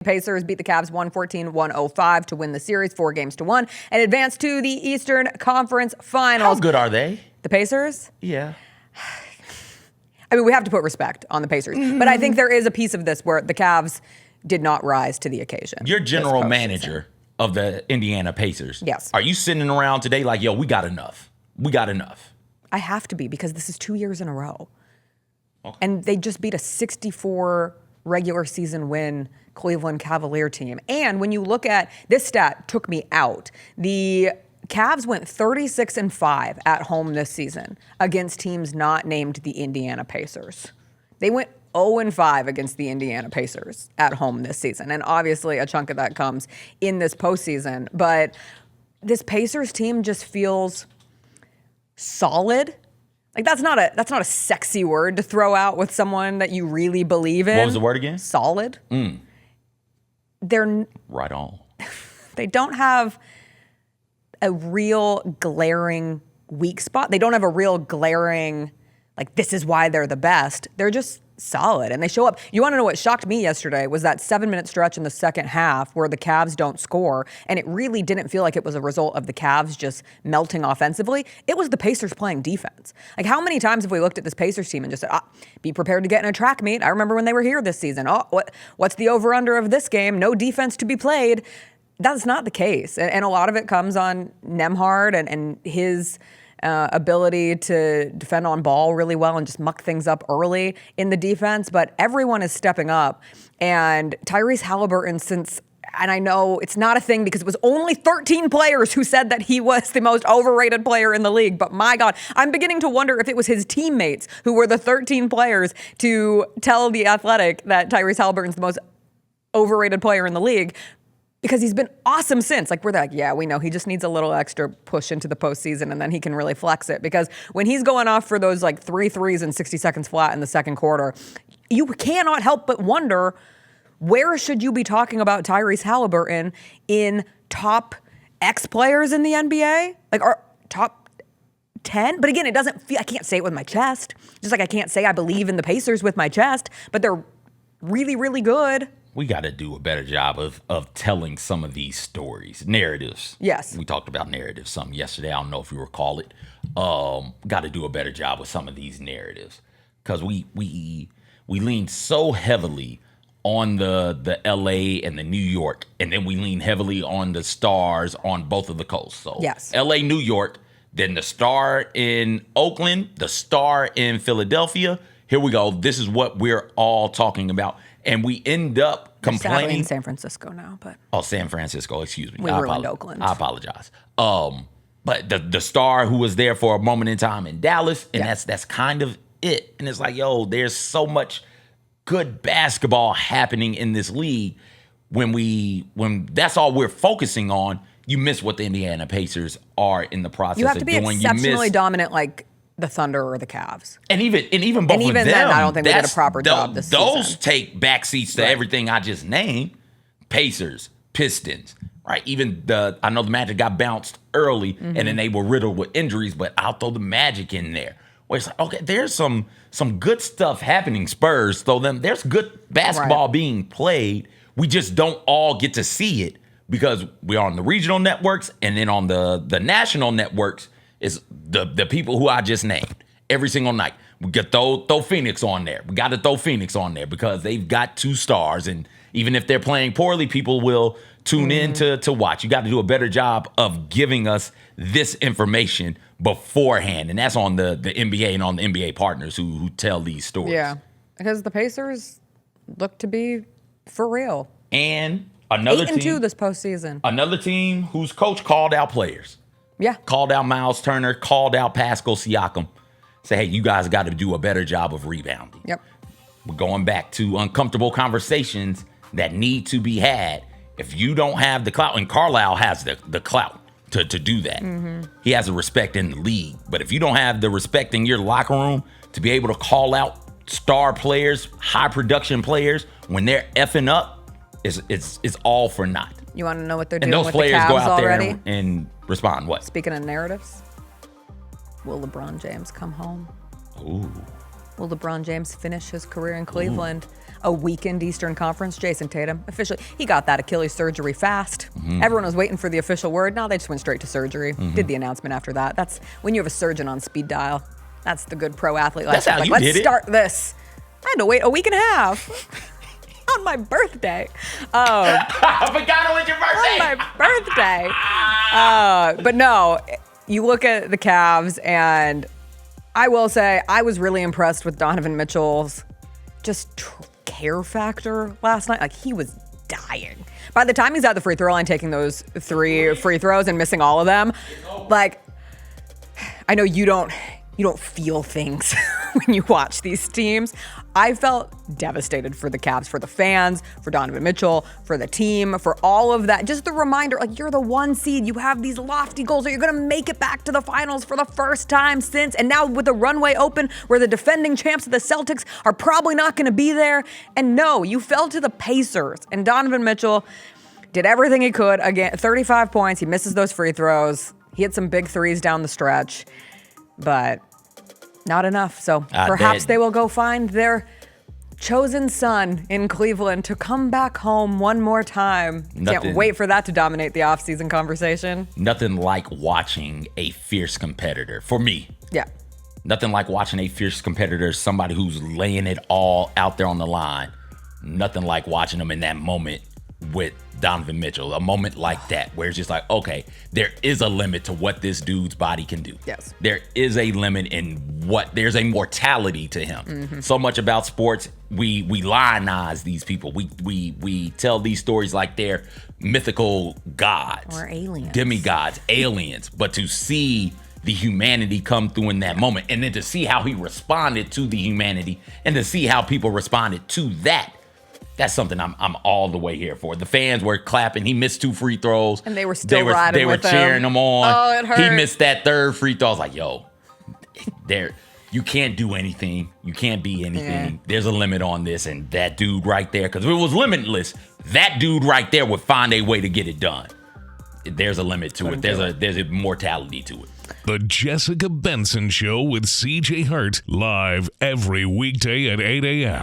Pacers beat the Cavs 114-105 to win the series 4-1 and advance to the Eastern Conference Finals. How good are they? The Pacers? Yeah. I mean, we have to put respect on the Pacers. But I think there is a piece of this where the Cavs did not rise to the occasion. You're general manager of the Indiana Pacers. Yes. Are you sitting around today like, yo, we got enough? We got enough. I have to be because this is 2 years in a row. Okay. And they just beat a 64 regular season win Cleveland Cavalier team. And when you look at this stat, took me out. The Cavs went 36-5 at home this season against teams not named the Indiana Pacers. They went 0-5 against the Indiana Pacers at home this season. And obviously a chunk of that comes in this postseason. But this Pacers team just feels solid. Like that's not a sexy word to throw out with someone that you really believe in. What was the word again? Solid. They're right on. They don't have a real glaring weak spot. They don't have a real glaring, like, this is why they're the best. They're just solid, and they show up. You want to know what shocked me yesterday was that 7-minute stretch in the second half where the Cavs don't score, and it really didn't feel like it was a result of the Cavs just melting offensively. It was the Pacers playing defense. Like, how many times have we looked at this Pacers team and just said, be prepared to get in a track meet? I remember when they were here this season. What's the over-under of this game? No defense to be played. That's not the case. And a lot of it comes on Nembhard and his ability to defend on ball really well and just muck things up early in the defense. But everyone is stepping up. And Tyrese Haliburton, and I know it's not a thing because it was only 13 players who said that he was the most overrated player in the league. But my God, I'm beginning to wonder if it was his teammates who were the 13 players to tell The Athletic that Tyrese Haliburton's the most overrated player in the league. Because he's been awesome since. Like, we're like, yeah, we know he just needs a little extra push into the postseason and then he can really flex it. Because when he's going off for those like 3 threes in 60 seconds flat in the second quarter, you cannot help but wonder, where should you be talking about Tyrese Haliburton in top X players in the NBA? Like, our top 10? But again, it doesn't feel, I can't say it with my chest. Just like I can't say I believe in the Pacers with my chest, but they're really, really good. We got to do a better job of telling some of these stories, narratives. Yes. We talked about narratives some yesterday. I don't know if you recall it. Got to do a better job with some of these narratives because we lean so heavily on the LA and the New York, and then we lean heavily on the stars on both of the coasts. So yes. LA, New York, then the star in Oakland, the star in Philadelphia. Here we go. This is what we're all talking about. And we end up complaining. Sadly in San Francisco now, but San Francisco. Excuse me. We ruined Oakland. I apologize. But the star who was there for a moment in time in Dallas, and that's kind of it. And it's like, yo, there's so much good basketball happening in this league. When that's all we're focusing on, you miss what the Indiana Pacers are in the process of doing. You have to be exceptionally dominant, like the Thunder or the Cavs. And even both of them, then, I don't think they did a proper job this season. Those take backseats to everything I just named. Pacers, Pistons, right? Even I know the Magic got bounced early, and then they were riddled with injuries, but I'll throw the Magic in there. Where it's like, okay, there's some good stuff happening. Spurs, there's good basketball being played. We just don't all get to see it because we're on the regional networks, and then on the national networks is the people who I just named every single night. We got throw Phoenix on there. We got to throw Phoenix on there because they've got 2 stars. And even if they're playing poorly, people will tune in to watch. You got to do a better job of giving us this information beforehand. And that's on the NBA and on the NBA partners who tell these stories. Yeah, because the Pacers look to be for real. And another 8-2 this postseason. Another team whose coach called out players. Yeah. Called out Miles Turner, called out Pascal Siakam. Say, hey, you guys got to do a better job of rebounding. Yep. We're going back to uncomfortable conversations that need to be had. If you don't have the clout, and Carlisle has the clout to do that. He has a respect in the league. But if you don't have the respect in your locker room to be able to call out star players, high production players, when they're effing up, it's all for naught. You want to know what they're doing and those with players the Cavs go out already? there and respond. What? Speaking of narratives, will LeBron James come home? Ooh. Will LeBron James finish his career in Cleveland? a weakened Eastern Conference. Jason Tatum, officially, he got that Achilles surgery fast. Everyone was waiting for the official word. Now they just went straight to surgery. Did the announcement after that. That's when you have a surgeon on speed dial. That's the good pro athlete. That's how you let's did it. start this. I had to wait a week and a half on my birthday. I forgot it was your birthday. On my birthday. But no, you look at the Cavs, and I will say I was really impressed with Donovan Mitchell's just care factor last night. Like, he was dying. By the time he's at the free throw line taking those 3 free throws and missing all of them, like, I know you don't feel things when you watch these teams. I felt devastated for the Cavs, for the fans, for Donovan Mitchell, for the team, for all of that. Just the reminder, like, you're the 1 seed. You have these lofty goals that you're going to make it back to the finals for the first time since. And now with the runway open where the defending champs of the Celtics are probably not going to be there. And no, you fell to the Pacers. And Donovan Mitchell did everything he could. Again, 35 points. He misses those free throws. He hit some big threes down the stretch. But not enough. So perhaps they will go find their chosen son in Cleveland to come back home one more time. Can't wait for that to dominate the offseason conversation. Nothing like watching a fierce competitor. For me. Yeah. Nothing like watching a fierce competitor, somebody who's laying it all out there on the line. Nothing like watching them in that moment with Donovan Mitchell, a moment like that where it's just like, okay, there is a limit to what this dude's body can do. Yes. There is a limit in there's a mortality to him. So much about sports, we lionize these people. We tell these stories like they're mythical gods. Or aliens. Demigods, aliens. But to see the humanity come through in that moment, and then to see how he responded to the humanity, and to see how people responded to that, that's something I'm all the way here for. The fans were clapping. He missed 2 free throws. And they were still riding They were with him. cheering him on. Oh, it hurt. He missed that 3rd free throw. I was like, yo, you can't do anything. You can't be anything. Yeah. There's a limit on this. And that dude right there, because if it was limitless, that dude right there would find a way to get it done. There's a limit to it. There's a mortality to it. The Jessica Benson Show with CJ Hart, live every weekday at 8 a.m.